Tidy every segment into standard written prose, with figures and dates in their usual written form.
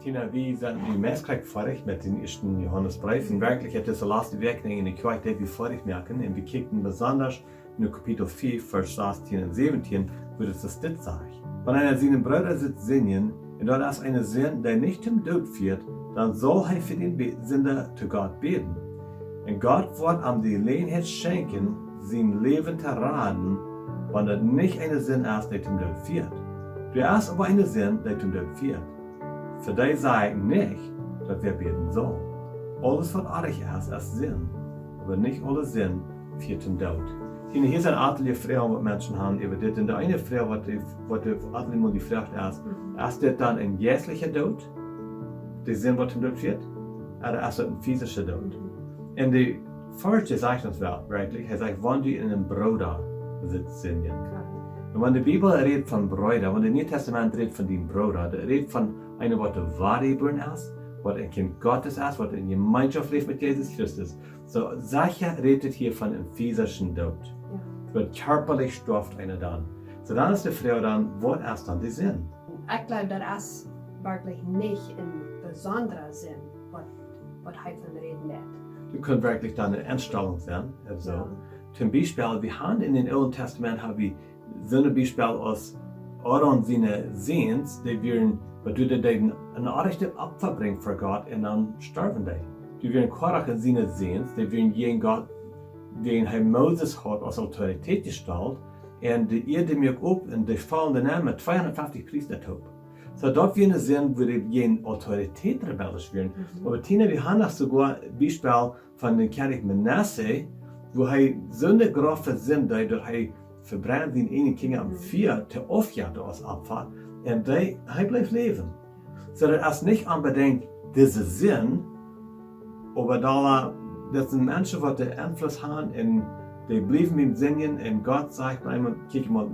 Tina, wie sind die Meisterkrieg fertig mit den ersten Johannesbrief? Und wirklich hat das die letzte Woche in der Kirche wie fertig merken. Und wir kicken besonders in Kapitel 4, Vers 16 und 17, wo das sagt. Wenn einer seinen Bruder sitzt singen, und dort ist eine Sinn, der nicht zum Tod führt, dann soll er für den Sünder zu Gott beten. Und Gott wird ihm die Gelegenheit schenken, sein Leben zu raten, wenn er nicht eine Sinn ist, der zum Tod führt. Du hast aber eine Sinn, der zum Tod führt. Für dich sage ich nicht, dass wir beten sollen. Alles, was artig ist Sinn. Aber nicht alle Sinn führt zum Tod. Hier sind alle Frauen, die Menschen haben über das. Und die eine Frau, was alle mal die Frage ist das dann ein jährlicher Tod? Der Sinn, was zum Tod führt? Oder ist das ein physischer Tod? Und die Forscher sagt uns wirklich, er sagt, wenn du in einem Bruder sitzt, singen. Und wenn die Bibel redet von Brüder, wenn das Neue Testament redet von dem Bruder, das redet von einem, was der wahre Bruder ist, was ein Kind Gottes ist, was in Gemeinschaft lebt mit Jesus Christus. So, Sache redet hier von einem physischen Tod. Wird körperlich stirbt einer dann. So, dann ist die Frage dann, was ist dann der Sinn? Ich glaube, das ist wirklich nicht ein besonderer Sinn, was von reden wird. Du könnt wirklich dann eine Einstellung sein. Also, zum Beispiel, wir haben in dem Alten Testament so ein Beispiel aus Aaron seine Sehens, die werden, weil du den ein richtiges Opfer bringen für Gott und dann sterben die. Die werden Korach in seine Sehens, die werden jeden Gott, den Moses hat als Autorität gestellt, und die Erde mirkt auf und die fallende Namen 250 Priester top. So dort wir sehen, wo die jeden Autorität rebellisch werden. Aber Tina, wir haben auch sogar ein Beispiel von dem König Manasse, wo er so eine große Sünde, dass er verbrennt den einen King am 4 zu aufjagen als Opfer, und er bleibt leben. So das ist nicht unbedingt diese Sinn, aber das sind Menschen, die den Einfluss haben, und die bleiben mit dem Singen, und Gott sagt einmal, kick mal,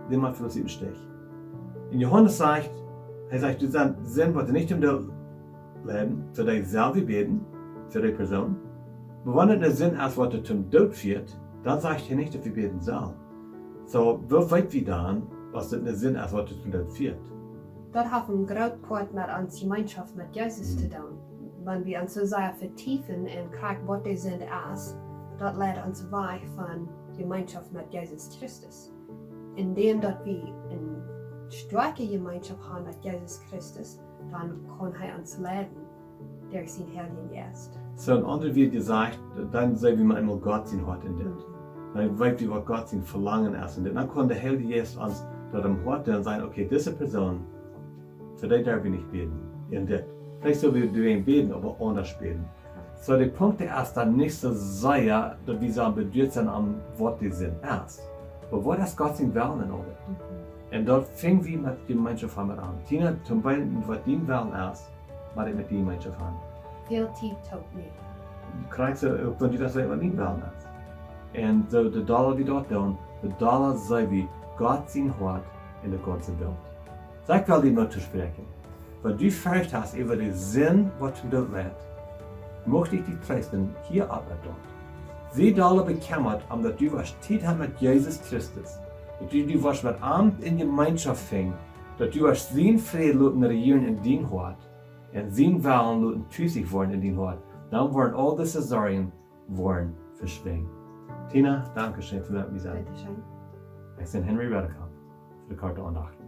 nimm mal für uns im Stich. Und Johannes sagt, du sagst Sinn, was du nicht im Tod leben, für dich selber beten, für die Person. Aber wenn es ein Sinn ist, was du zum Tod führt, dann sagt er nicht, dass wir beten sollen. So, wo weit wir dann, was das ein Sinn ist, was du zum Tod führt? Das hat einen großen Part mit uns Gemeinschaft mit Jesus zu tun. Wenn wir uns so sehr vertiefen und kriegen, was der Sinn ist, das leitet uns weg von Gemeinschaft mit Jesus Christus. Indem wir eine starke Gemeinschaft haben mit Jesus Christus, dann kann er uns leiten durch sein Heiligen Geist. So, ein anderer wird gesagt, dann sehen wir einmal Gott sein Hort in dem. Dann weiß wir, was Gott sein Verlangen ist. Und dann kann der Heilige Geist uns dort am Hort und sagen, okay, diese Person, für die darf ich nicht beten. Und das. Vielleicht so wie du ihn beten, aber anders beten. So, der Punkt ist dann nicht so sehr, dass wir so bedürft sind, an was die sind erst. Aber was ist Gott sein Willen in Ordnung? Und dort fing wir mit der Gemeinschaft an. Tina, zum Beispiel, was dein Willen ist, was ich mit der Gemeinschaft an. Viel tief taugt nicht. Du kriegst wenn du das weißt, was dein Willen ist. Und so, die Dollar, die dort tun, die Dollar sei wie Gott sein Hort in der ganzen Welt. Sag will dir nur zu sprechen. Wenn du Furcht hast über den Sinn, was du dort lernst, möchte ich dich trösten, hier ab und dort. Sie alle bekämmert, dass du was Zeit hast mit Jesus Christus, dass du was mit ihm in Gemeinschaft fängst, dass du was sein Frieden regieren in dein Hort, und sein Willen tüßig worden in dein Hort, dann werden all diese Sorgen verschwinden. Tina, danke schön für das. Bitte schön. Ich bin Henry Redekop für die Karte Andacht.